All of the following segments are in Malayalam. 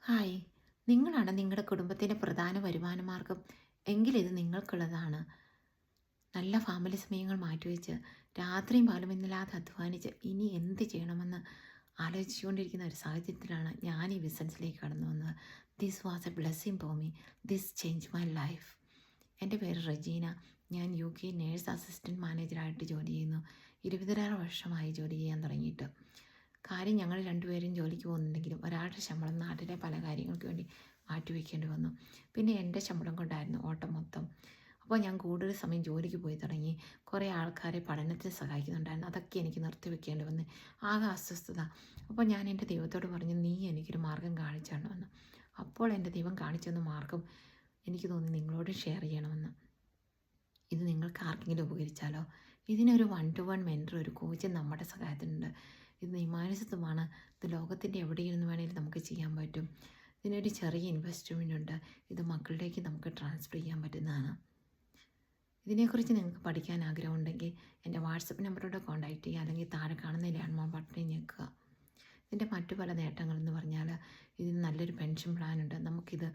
ഹായ്, നിങ്ങളാണ് നിങ്ങളുടെ കുടുംബത്തിൻ്റെ പ്രധാന വരുമാന മാർഗം എങ്കിലിത് നിങ്ങൾക്കുള്ളതാണ്. നല്ല ഫാമിലി സമയങ്ങൾ മാറ്റിവെച്ച് രാത്രിയും പകലുമെന്നില്ലാതെ അധ്വാനിച്ച് ഇനി എന്ത് ചെയ്യണമെന്ന് ആലോചിച്ചുകൊണ്ടിരിക്കുന്ന ഒരു സാഹചര്യത്തിലാണ് ഞാൻ ഈ ബിസിനസ്സിലേക്ക് കടന്നു വന്നത്. This was A blessing for me. This change my life. എൻ്റെ പേര് റജീന. ഞാൻ UK നേഴ്സ് അസിസ്റ്റൻറ്റ് മാനേജറായിട്ട് ജോലി ചെയ്യുന്നു. 26 വർഷമായി ജോലി ചെയ്യാൻ തുടങ്ങിയിട്ട്. കാര്യം ഞങ്ങൾ രണ്ടുപേരും ജോലിക്ക് പോകുന്നുണ്ടെങ്കിലും ഒരാളുടെ ശമ്പളം നാട്ടിലെ പല കാര്യങ്ങൾക്ക് വേണ്ടി മാറ്റിവെക്കേണ്ടി വന്നു. പിന്നെ എൻ്റെ ശമ്പളം കൊണ്ടായിരുന്നു ഓട്ടം മൊത്തം. അപ്പോൾ ഞാൻ കൂടുതൽ സമയം ജോലിക്ക് പോയി തുടങ്ങി. കുറേ ആൾക്കാരെ പഠനത്തിന് സഹായിക്കുന്നുണ്ടായിരുന്നു. അതൊക്കെ എനിക്ക് നിർത്തിവെക്കേണ്ടി വന്നു. ആകെ അസ്വസ്ഥത. അപ്പോൾ ഞാൻ എൻ്റെ ദൈവത്തോട് പറഞ്ഞു, നീ എനിക്കൊരു മാർഗം കാണിച്ചു തരണമെന്ന്. അപ്പോൾ എൻ്റെ ദൈവം കാണിച്ചു തന്ന മാർഗം എനിക്ക് തോന്നി നിങ്ങളോട് ഷെയർ ചെയ്യണമെന്ന്. ഇത് നിങ്ങൾക്ക് ആർക്കെങ്കിലും ഉപകരിച്ചാലോ? ഇതിനൊരു 1-to-1 മെൻറ്റർ, ഒരു കോച്ച് നമ്മുടെ സഹായത്തിനുണ്ട്. ഇത് നിയമാനുസൃതമാണ്. ഇത് ലോകത്തിൻ്റെ എവിടെയിരുന്ന് വേണമെങ്കിലും നമുക്ക് ചെയ്യാൻ പറ്റും. ഇതിനൊരു ചെറിയ ഇൻവെസ്റ്റ്മെൻ്റ് ഉണ്ട്. ഇത് മക്കളിലേക്ക് നമുക്ക് ട്രാൻസ്ഫർ ചെയ്യാൻ പറ്റുന്നതാണ്. ഇതിനെക്കുറിച്ച് നിങ്ങൾക്ക് പഠിക്കാൻ ആഗ്രഹമുണ്ടെങ്കിൽ എൻ്റെ വാട്സപ്പ് നമ്പറോട് കോൺടാക്റ്റ് ചെയ്യുക, അല്ലെങ്കിൽ താഴെ കാണുന്ന ലേൺമോർ ബട്ടണിൽ ഞെക്കുക. ഇതിൻ്റെ മറ്റു പല നേട്ടങ്ങളെന്ന് പറഞ്ഞാൽ ഇതിന് നല്ലൊരു പെൻഷൻ പ്ലാനുണ്ട്. നമുക്കിത്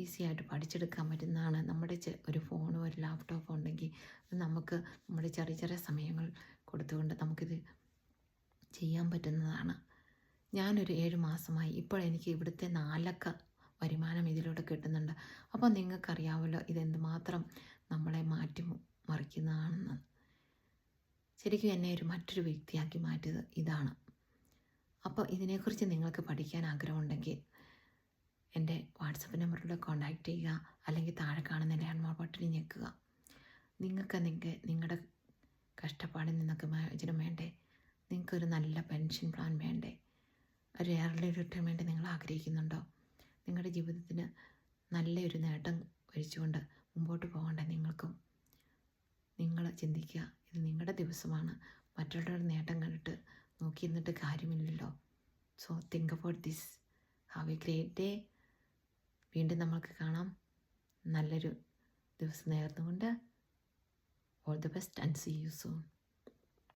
ഈസി ആയിട്ട് പഠിച്ചെടുക്കാൻ പറ്റുന്നതാണ്. നമ്മുടെ ഒരു ഫോണോ ഒരു ലാപ്ടോപ്പോ ഉണ്ടെങ്കിൽ അത് നമുക്ക് നമ്മുടെ ചെറിയ ചെറിയ സമയങ്ങൾ കൊടുത്തുകൊണ്ട് നമുക്കിത് ചെയ്യാൻ പറ്റുന്നതാണ്. ഞാനൊരു 7 മാസമായി. ഇപ്പോൾ എനിക്ക് ഇവിടുത്തെ 4 വരുമാനം ഇതിലൂടെ കിട്ടുന്നുണ്ട്. അപ്പോൾ നിങ്ങൾക്കറിയാമല്ലോ ഇതെന്തുമാത്രം നമ്മളെ മറിക്കുന്നതാണെന്ന്. ശരിക്കും എന്നെ മറ്റൊരു വ്യക്തിയാക്കി മാറ്റിയത് ഇതാണ്. അപ്പോൾ ഇതിനെക്കുറിച്ച് നിങ്ങൾക്ക് പഠിക്കാൻ ആഗ്രഹമുണ്ടെങ്കിൽ എൻ്റെ വാട്സപ്പ് നമ്പറിലൂടെ കോൺടാക്റ്റ് ചെയ്യുക, അല്ലെങ്കിൽ താഴെ കാണുന്ന ലേൺമോർ ബട്ടണിൽ ഞെക്കുക. നിങ്ങൾക്ക് നിങ്ങളുടെ കഷ്ടപ്പാടിൽ നിന്നൊക്കെ മോചനം വേണ്ടേ? നിങ്ങൾക്കൊരു നല്ല പെൻഷൻ പ്ലാൻ വേണ്ടേ? ഒരു ഏർലി റിട്ടയർമെൻറ്റ് നിങ്ങൾ ആഗ്രഹിക്കുന്നുണ്ടോ? നിങ്ങളുടെ ജീവിതത്തിന് നല്ലൊരു നേട്ടം വരിച്ചുകൊണ്ട് മുമ്പോട്ട് പോകേണ്ട നിങ്ങൾക്കും. നിങ്ങൾ ചിന്തിക്കുക, ഇത് നിങ്ങളുടെ ദിവസമാണ്. മറ്റുള്ളവരുടെ നേട്ടം കണ്ടിട്ട് നോക്കി നിന്നിട്ട് കാര്യമില്ലല്ലോ. So think about this. Have a great day. വീണ്ടും നമ്മൾക്ക് കാണാം. നല്ലൊരു ദിവസം നേർന്നുകൊണ്ട് all the best and see you soon.